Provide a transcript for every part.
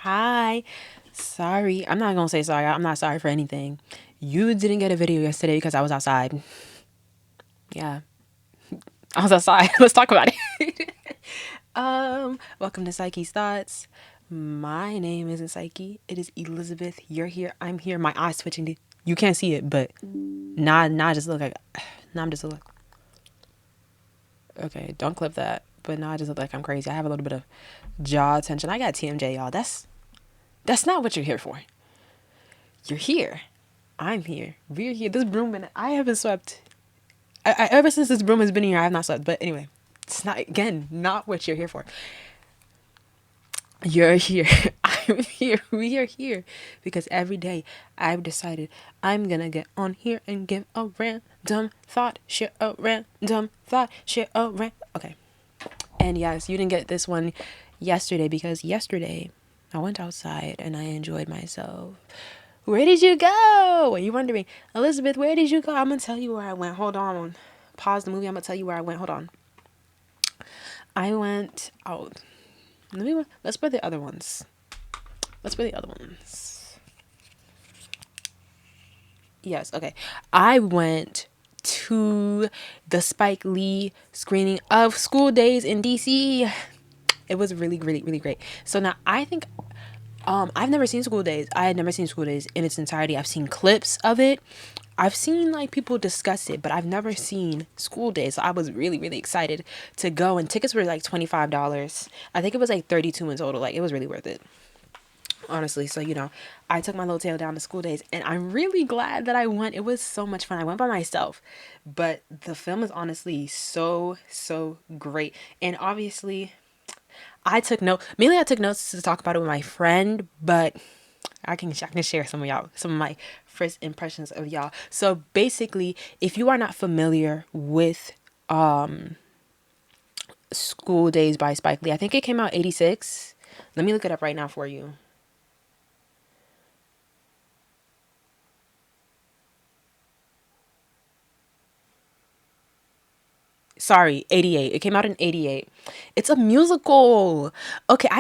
Hi. Sorry. I'm not going to say sorry. I'm not sorry for anything. You didn't get a video yesterday because I was outside. Yeah. I was outside. Let's talk about it. Welcome to Psyche's Thoughts. My name isn't Psyche. It is Elizabeth. You're here. I'm here. My eyes twitching. You can't see it, but nah, just look like, nah, I'm just look. Okay, don't clip that. But nah, I just look like I'm crazy. I have a little bit of jaw tension. I got TMJ, y'all. That's not what you're here for. You're here. I'm here. We're here. This broom and I haven't swept. Ever since this broom has been here, I have not slept. But anyway, it's not again not what you're here for. You're here. I'm here. We are here because every day I've decided I'm gonna get on here and give a random thought, share a random thought, share a Okay. And yes, you didn't get this one yesterday because yesterday I went outside and I enjoyed myself. Where did you go? You're wondering, Elizabeth, where did you go? I'm going to tell you where I went. Hold on. Pause the movie. I'm going to tell you where I went. Hold on. I went out. Let's put the other ones. Yes, okay. I went to the Spike Lee screening of School Daze in DC. It was really, really, really great. So now I think I've never seen School Daze. I had never seen School Daze in its entirety. I've seen clips of it. I've seen like people discuss it, but I've never seen School Daze. So I was really, really excited to go. And tickets were like $25. I think it was like 32 in total. Like it was really worth it. Honestly. So, I took my little tail down to School Daze and I'm really glad that I went. It was so much fun. I went by myself, but the film is honestly so, so great. And obviously mainly I took notes to talk about it with my friend, but I can share some of my first impressions of y'all. So basically, if you are not familiar with School Daze by Spike Lee, I think it came out 86. Let me look it up right now for you. Sorry, 88. It came out in 88. It's a musical. Okay,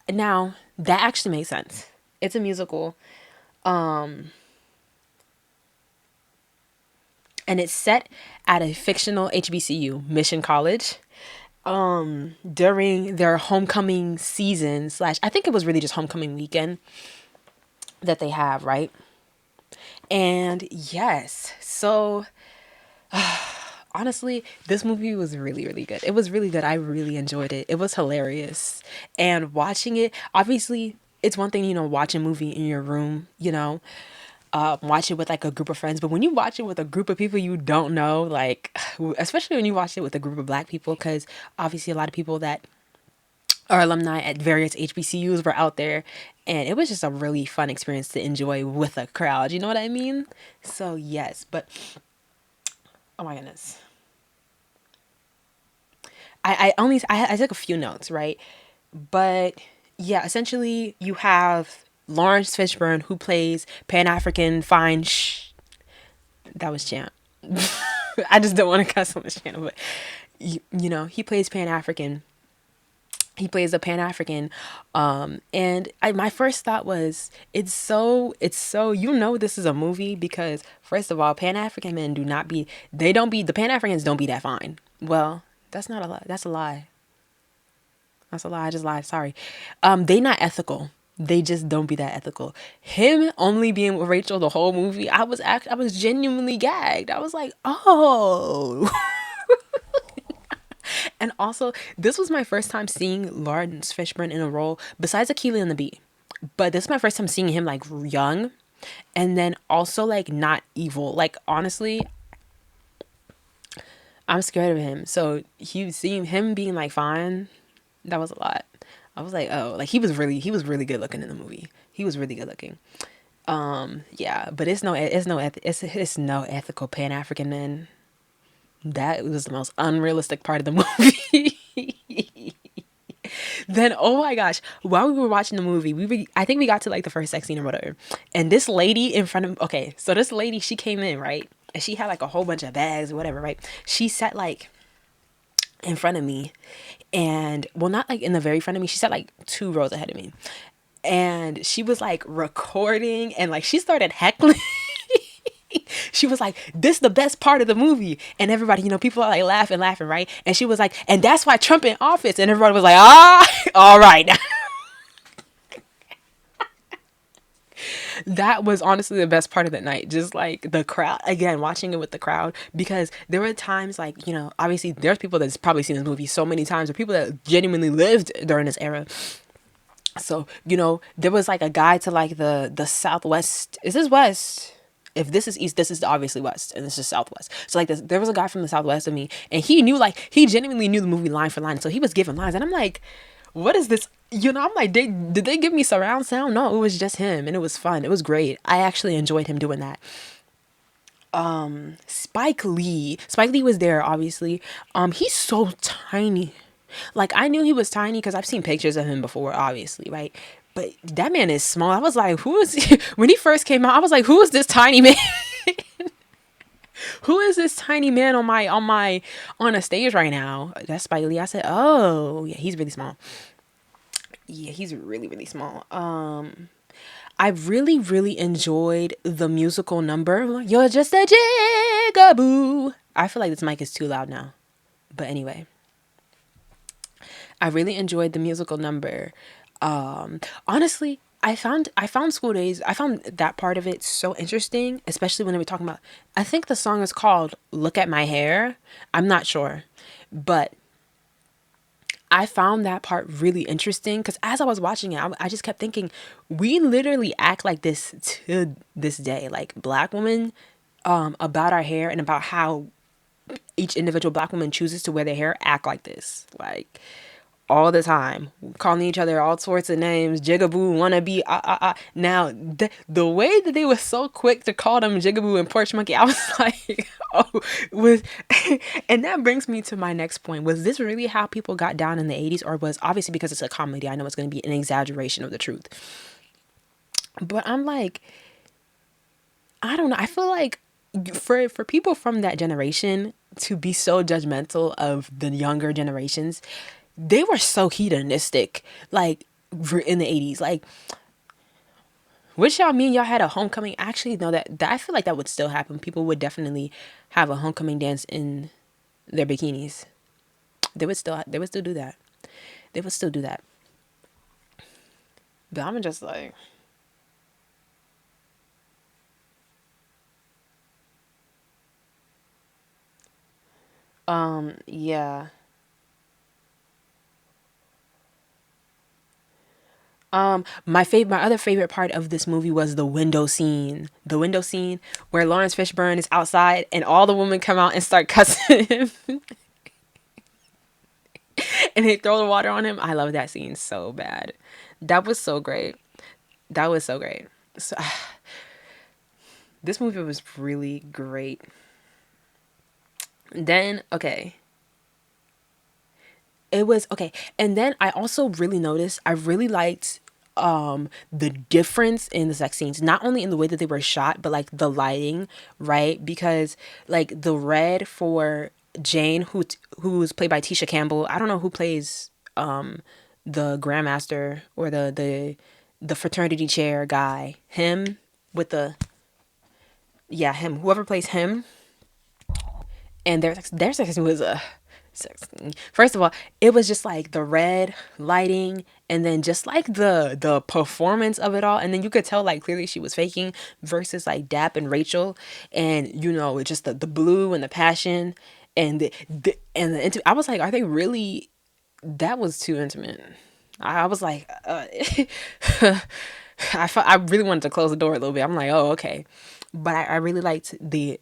now that actually makes sense. It's a musical. And it's set at a fictional HBCU, Mission College, during their homecoming season slash I think it was really just homecoming weekend that they have, right? And yes, so honestly, this movie was really, really good. It was really good. I really enjoyed it. It was hilarious. And watching it, obviously, it's one thing, watch a movie in your room, watch it with like a group of friends. But when you watch it with a group of people you don't know, like, especially when you watch it with a group of black people, because obviously a lot of people that are alumni at various HBCUs were out there. And it was just a really fun experience to enjoy with a crowd. You know what I mean? So, yes. But, oh my goodness. I took a few notes, right? But yeah, essentially you have Lawrence Fishburne who plays Pan African Fine that was Champ. I just don't want to cuss on this channel, but he plays Pan African. He plays a Pan African, and my first thought was it's so this is a movie because first of all, Pan African men the Pan Africans don't be that fine. Well, that's not a lie. That's a lie. That's a lie. I just lied. Sorry. They not ethical. They just don't be that ethical. Him only being with Rachel the whole movie, I was genuinely gagged. I was like, oh. And also, this was my first time seeing Lawrence Fishburne in a role besides Akilah and the Bee. But this is my first time seeing him like young, and then also like not evil. Like honestly, I'm scared of him. So seeing him being like fine, that was a lot. I was like, oh, like he was really good looking in the movie. He was really good looking. Yeah, but it's no ethical Pan African men. That was the most unrealistic part of the movie. Then, oh my gosh, while we were watching the movie, I think we got to like the first sex scene or whatever. And this lady in front of, okay, so this lady, she came in, right? And she had like a whole bunch of bags or whatever, right? She sat like in front of me and, well, not like in the very front of me. She sat like 2 rows ahead of me. and she was like recording, and like she started heckling. She was like, "This is the best part of the movie," and everybody, people are like laughing, laughing, right? And she was like, "And that's why Trump in office," and everybody was like, "Ah, all right." That was honestly the best part of the night. Just like the crowd, again, watching it with the crowd, because there were times like, obviously there's people that's probably seen this movie so many times, or people that genuinely lived during this era. So, there was like a guy to like the southwest. Is this west? If this is east, this is obviously west, and this is southwest. So like this, there was a guy from the southwest of me, and he knew, like, he genuinely knew the movie line for line. So he was giving lines, and I'm like, what is this? I'm like, did they give me surround sound? No, it was just him, and it was fun. It was great. I actually enjoyed him doing that. Spike Lee was there, obviously. He's so tiny. Like, I knew he was tiny because I've seen pictures of him before, obviously, right? But that man is small. I was like, who is he? When he first came out, I was like, who is this tiny man? Who is this tiny man on a stage right now? That's Spike Lee. I said, oh yeah, he's really small. Yeah, he's really, really small. I really, really enjoyed the musical number. You're just a jigaboo. I feel like this mic is too loud now. But anyway, I really enjoyed the musical number. Honestly, I found School Days. I found that part of it so interesting, especially when they were talking about. I think the song is called "Look at My Hair." I'm not sure, but I found that part really interesting because as I was watching it, I just kept thinking, we literally act like this to this day, like black women, about our hair and about how each individual black woman chooses to wear their hair, act like this, like all the time, calling each other all sorts of names, jigaboo, wannabe, Now, the way that they were so quick to call them jigaboo and porch monkey, I was like, oh, was, and that brings me to my next point. Was this really how people got down in the 80s, or was, obviously because it's a comedy, I know it's going to be an exaggeration of the truth. But I'm like, I don't know. I feel like for people from that generation to be so judgmental of the younger generations, they were so hedonistic, like in the 80s. Like, which y'all mean y'all had a homecoming? Actually, no, that I feel like that would still happen. People would definitely have a homecoming dance in their bikinis. They would still do that. They would still do that. But I'm just like, yeah. My other favorite part of this movie was the window scene. The window scene where Lawrence Fishburne is outside and all the women come out and start cussing him, and they throw the water on him. I love that scene so bad. That was so great. That was so great. So, this movie was really great. Then, okay. It was okay. And then I also really noticed, I really liked the difference in the sex scenes, not only in the way that they were shot, but like the lighting, right? Because like the red for Jane, who's played by Tisha Campbell. I don't know who plays the grandmaster or the fraternity chair guy. Him with the, yeah, him. Whoever plays him, and their section was a first of all, it was just like the red lighting, and then just like the performance of it all, and then you could tell like clearly she was faking versus like Dap and Rachel, and just the blue and the passion, and I was like, are they really? That was too intimate. I was like, I really wanted to close the door a little bit. I'm like, oh, okay. But I really liked the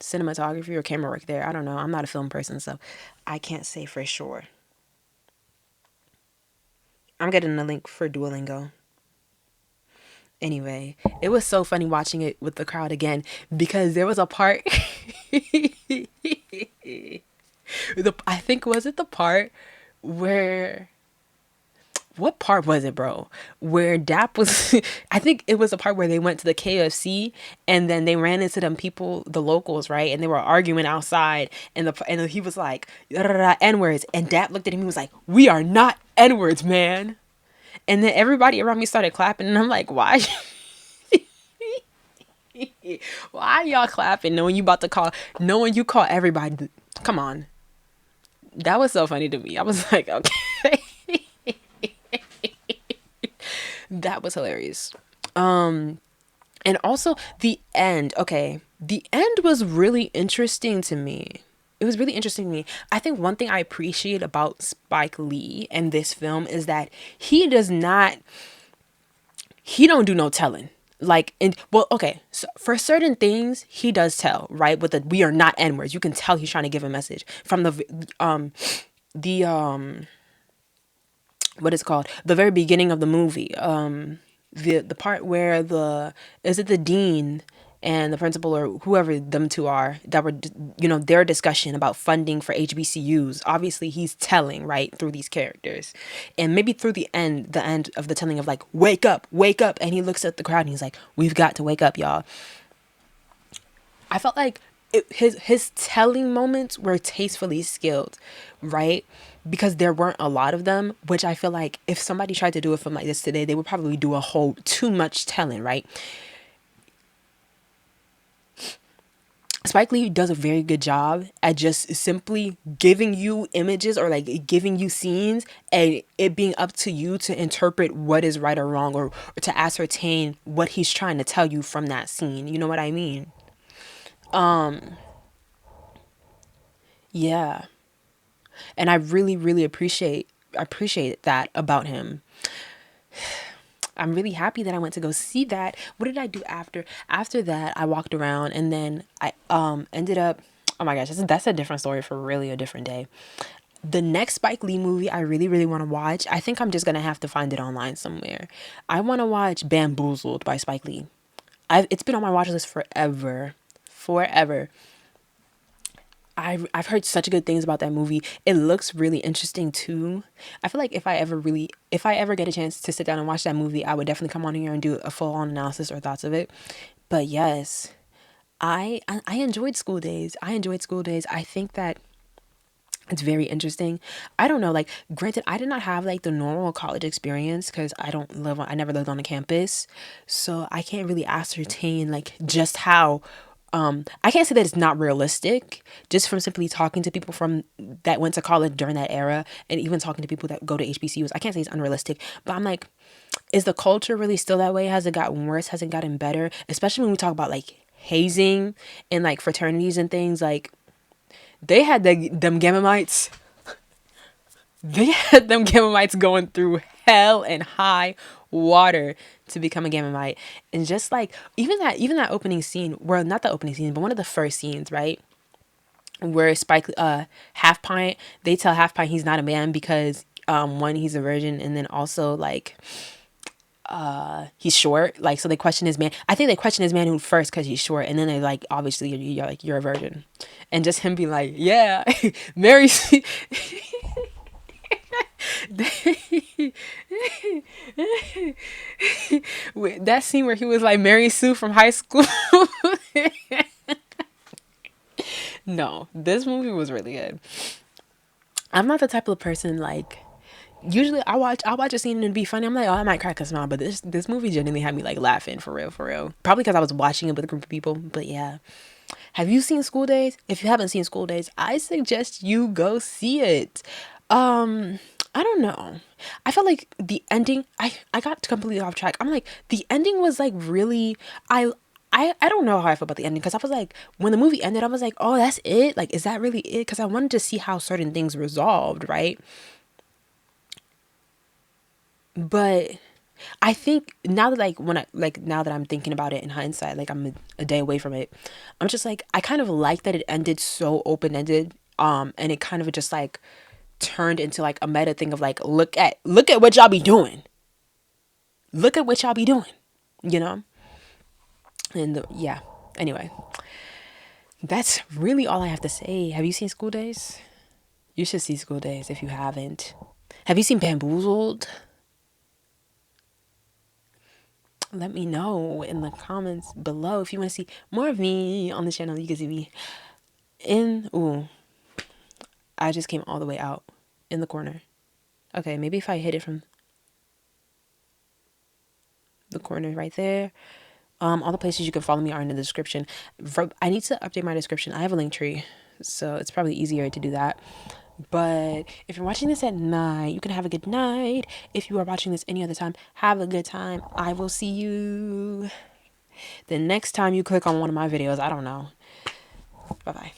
cinematography or camera work there. I don't know. I'm not a film person, so I can't say for sure. I'm getting a link for Duolingo. Anyway, it was so funny watching it with the crowd again, because there was a part I think, was it the part where, what part was it, bro? Where Dap was, I think it was the part where they went to the KFC, and then they ran into them people, the locals, right? And they were arguing outside, and he was like, N words, and Dap looked at him. He was like, "We are not N words, man." And then everybody around me started clapping, and I'm like, why? Why y'all clapping knowing you about to call, knowing you call everybody? Come on. That was so funny to me. I was like, okay. That was hilarious. And also the end. Okay. The end was really interesting to me. It was really interesting to me. I think one thing I appreciate about Spike Lee and this film is that he don't do no telling. Like, and well, okay, so for certain things he does tell, right? With the we are not N words, you can tell he's trying to give a message from the what is it called, the very beginning of the movie, the part where the is it the dean and the principal or whoever them two are that were, their discussion about funding for HBCUs. Obviously he's telling, right, through these characters, and maybe through the end of the telling of like, wake up, and he looks at the crowd and he's like, we've got to wake up, y'all. I felt like his telling moments were tastefully skilled, right? Because there weren't a lot of them, which I feel like if somebody tried to do a film like this today, they would probably do a whole too much telling, right? Spike Lee does a very good job at just simply giving you images or like giving you scenes, and it being up to you to interpret what is right or wrong, or to ascertain what he's trying to tell you from that scene. You know what I mean? Yeah. And I really, really appreciate that about him. I'm really happy that I went to go see that. What did I do after? After that, I walked around, and then I ended up. Oh my gosh, that's a different story for really a different day. The next Spike Lee movie I really, really want to watch, I think I'm just gonna have to find it online somewhere. I want to watch Bamboozled by Spike Lee. It's been on my watch list forever, forever. I've heard such good things about that movie. It looks really interesting too. I feel like if I ever get a chance to sit down and watch that movie, I would definitely come on here and do a full on analysis or thoughts of it. But yes, I enjoyed School Days. I enjoyed School Days. I think that it's very interesting. I don't know, like, granted, I did not have like the normal college experience because I never lived on a campus. So I can't really ascertain like just how, I can't say that it's not realistic just from simply talking to people from that went to college during that era, and even talking to people that go to HBCUs. I can't say it's unrealistic, but I'm like, is the culture really still that way? Has it gotten worse? Has it gotten better? Especially when we talk about like hazing and like fraternities and things like, they had them Gamamites. They had them Gamamites going through hell and high water to become a Gamamite. And just like even that opening scene, well, not the opening scene, but one of the first scenes, right? Where Spike Half Pint, they tell Half Pint he's not a man because one, he's a virgin, and then also like he's short, like, so they question his man. I think they question his manhood first because he's short, and then they like, obviously you're a virgin, and just him being like, yeah, Mary that scene where he was like Mary Sue from high school. No, this movie was really good. I'm not the type of person like, usually I watch a scene and it'd be funny. I'm like, oh, I might crack a smile, but this movie genuinely had me like laughing for real, for real. Probably because I was watching it with a group of people. But yeah, have you seen School Days? If you haven't seen School Days, I suggest you go see it. I don't know. I felt like the ending. I got completely off track. I'm like, the ending was like really. I don't know how I feel about the ending, because I was like, when the movie ended, I was like, oh, that's it. Like, is that really it? Because I wanted to see how certain things resolved, right? But I think now that like when I like now that I'm thinking about it in hindsight, like I'm a day away from it, I'm just like, I kind of like that it ended so open ended, and it kind of just like turned into like a meta thing of like, look at what y'all be doing, look at what y'all be doing, you know. And yeah, anyway, that's really all I have to say. Have you seen School Days? You should see School Days if you haven't. Have you seen Bamboozled? Let me know in the comments below if you want to see more of me on the channel. You can see me in, ooh, I just came all the way out in the corner. Okay, maybe if I hit it from, the corner right there. All the places you can follow me are in the description. I need to update my description. I have a link tree, so it's probably easier to do that. But if you're watching this at night, you can have a good night. If you are watching this any other time, have a good time. I will see you the next time you click on one of my videos. I don't know. Bye-bye.